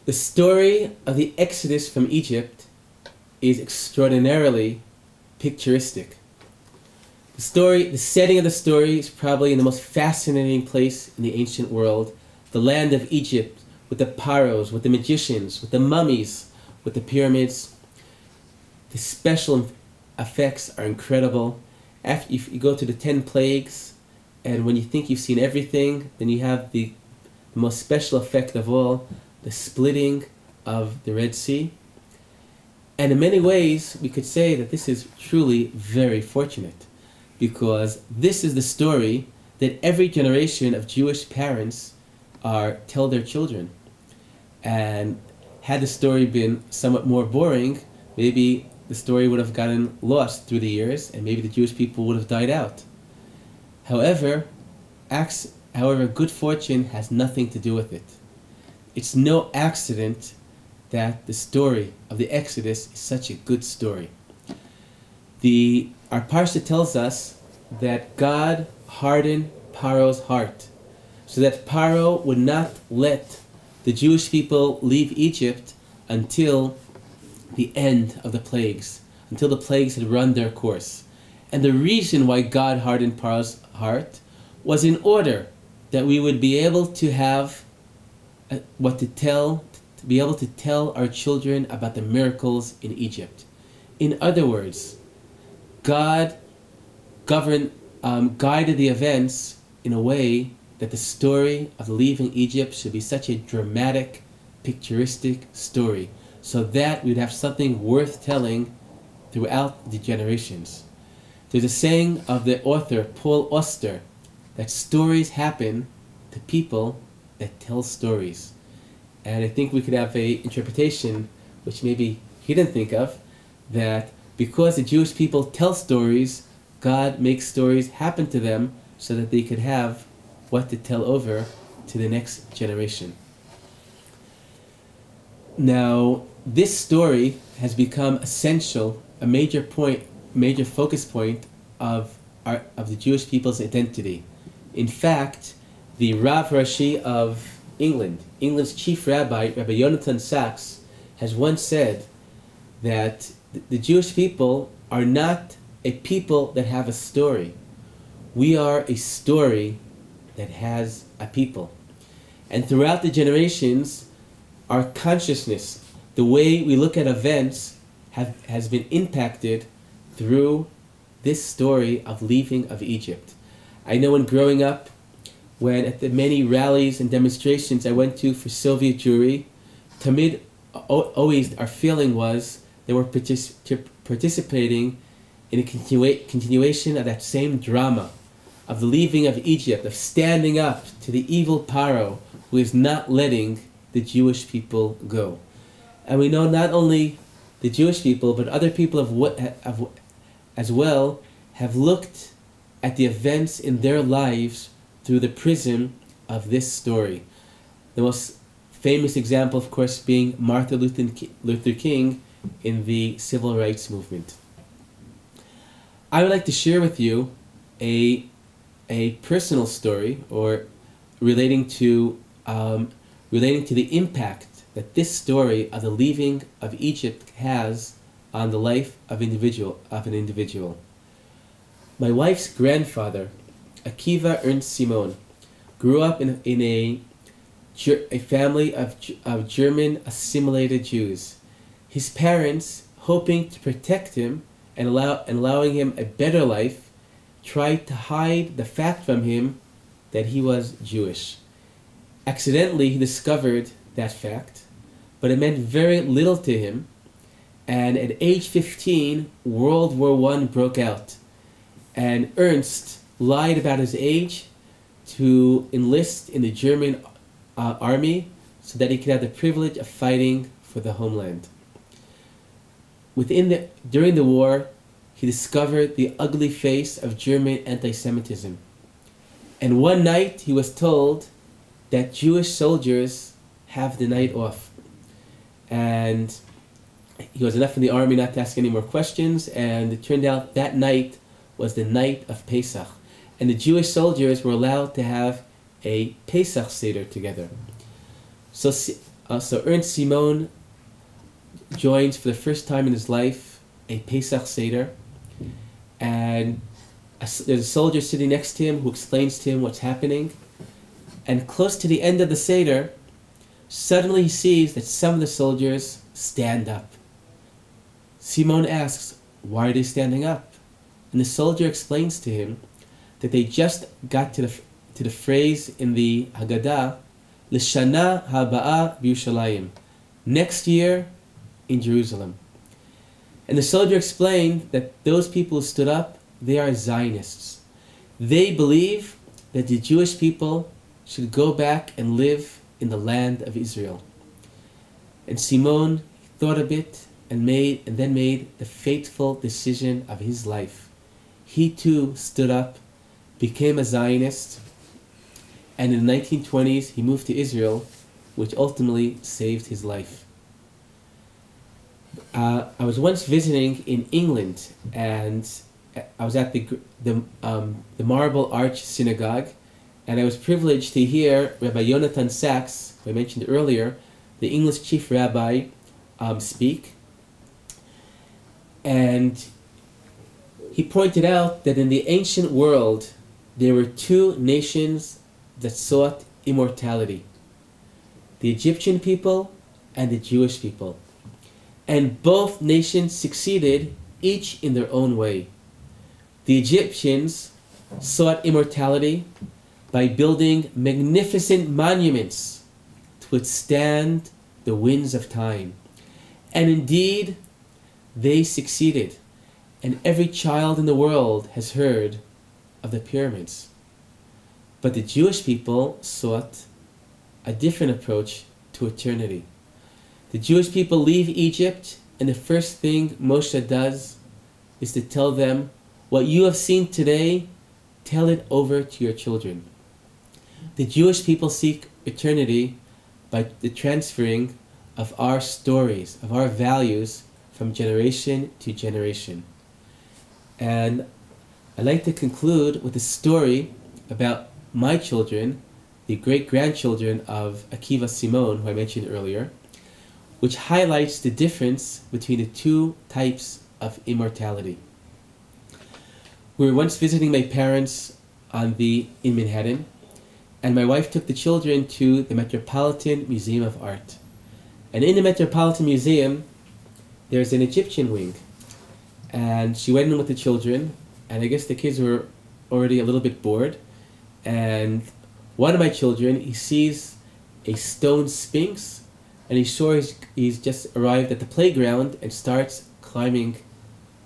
The story of the Exodus from Egypt is extraordinarily picturistic. The setting of the story is probably in the most fascinating place in the ancient world, the land of Egypt, with the pharaohs, with the magicians, with the mummies, with the pyramids. The special effects are incredible. After you go to the 10 plagues, and when you think you've seen everything, then you have the most special effect of all, the splitting of the Red Sea. And in many ways, we could say that this is truly very fortunate, because this is the story that every generation of Jewish parents tell their children. And had the story been somewhat more boring, maybe the story would have gotten lost through the years, and maybe the Jewish people would have died out. However, good fortune has nothing to do with it. It's no accident that the story of the Exodus is such a good story. Our Parsha tells us that God hardened Pharaoh's heart, so that Pharaoh would not let the Jewish people leave Egypt until the end of the plagues, until the plagues had run their course. And the reason why God hardened Pharaoh's heart was in order that we would be able to have to be able to tell our children about the miracles in Egypt. In other words, God guided the events in a way that the story of leaving Egypt should be such a dramatic, picturistic story, so that we'd have something worth telling throughout the generations. There's a saying of the author Paul Auster that stories happen to people that tell stories. And I think we could have an interpretation, which maybe he didn't think of, that because the Jewish people tell stories, God makes stories happen to them so that they could have what to tell over to the next generation. Now, this story has become essential, a major focus point of the Jewish people's identity. In fact, the Rav Rashi of England, England's Chief Rabbi, Rabbi Yonatan Sachs, has once said that the Jewish people are not a people that have a story. We are a story that has a people. And throughout the generations, our consciousness, the way we look at events, has been impacted through this story of leaving of Egypt. I know when growing up, when at the many rallies and demonstrations I went to for Soviet Jewry, always our feeling was they were participating in a continuation of that same drama of the leaving of Egypt, of standing up to the evil Pharaoh who is not letting the Jewish people go. And we know not only the Jewish people, but other people as well have looked at the events in their lives through the prism of this story. The most famous example, of course, being Martin Luther King in the civil rights movement. I would like to share with you a personal story, or relating to the impact that this story of the leaving of Egypt has on the life of an individual. My wife's grandfather, Akiva Ernst Simon, grew up in a family of German assimilated Jews. His parents, hoping to protect him and allowing him a better life, tried to hide the fact from him that he was Jewish. Accidentally, he discovered that fact, but it meant very little to him, and at age 15, World War I broke out, and Ernst lied about his age to enlist in the German army so that he could have the privilege of fighting for the homeland. During the war, he discovered the ugly face of German anti-Semitism. And one night he was told that Jewish soldiers have the night off. And he was enough in the army not to ask any more questions, and it turned out that night was the night of Pesach. And the Jewish soldiers were allowed to have a Pesach Seder together. So So Ernst Simon joins for the first time in his life a Pesach Seder, and there's a soldier sitting next to him who explains to him what's happening, and close to the end of the Seder, suddenly he sees that some of the soldiers stand up. Simon asks, why are they standing up? And the soldier explains to him that they just got to the phrase in the Haggadah, L'shana haba'a b'Yushalayim, next year in Jerusalem. And the soldier explained that those people who stood up, they are Zionists. They believe that the Jewish people should go back and live in the land of Israel. And Simon thought a bit and then made the fateful decision of his life. He too stood up, became a Zionist, and in the 1920s he moved to Israel, which ultimately saved his life. I was once visiting in England, and I was at the Marble Arch Synagogue, and I was privileged to hear Rabbi Yonatan Sachs, who I mentioned earlier, the English Chief Rabbi, speak. And he pointed out that in the ancient world, there were two nations that sought immortality: the Egyptian people and the Jewish people. And both nations succeeded, each in their own way. The Egyptians sought immortality by building magnificent monuments to withstand the winds of time. And indeed, they succeeded. And every child in the world has heard of the pyramids. But the Jewish people sought a different approach to eternity. The Jewish people leave Egypt, and the first thing Moshe does is to tell them, what you have seen today, tell it over to your children. The Jewish people seek eternity by the transferring of our stories, of our values, from generation to generation. And I'd like to conclude with a story about my children, the great-grandchildren of Akiva Simon, who I mentioned earlier, which highlights the difference between the two types of immortality. We were once visiting my parents in Manhattan, and my wife took the children to the Metropolitan Museum of Art. And in the Metropolitan Museum, there's an Egyptian wing. And she went in with the children, and I guess the kids were already a little bit bored. And one of my children, he sees a stone sphinx, and he's sure he's just arrived at the playground and starts climbing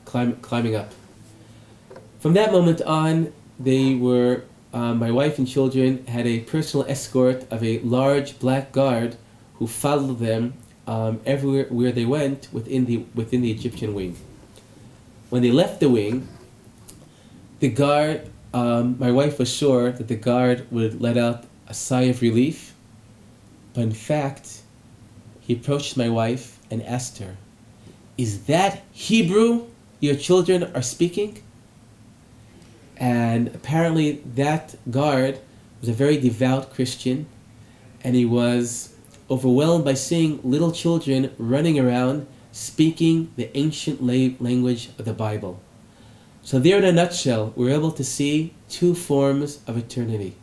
up. From that moment on, my wife and children had a personal escort of a large black guard who followed them everywhere where they went within the Egyptian wing. When they left the wing, the guard, my wife was sure that the guard would let out a sigh of relief, but in fact, he approached my wife and asked her, "Is that Hebrew your children are speaking?" And apparently that guard was a very devout Christian, and he was overwhelmed by seeing little children running around speaking the ancient language of the Bible. So there in a nutshell, we're able to see two forms of eternity.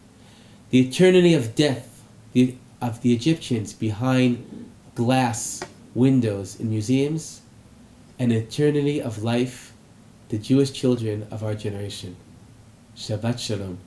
The eternity of death of the Egyptians behind glass windows in museums, and eternity of life, the Jewish children of our generation. Shabbat Shalom.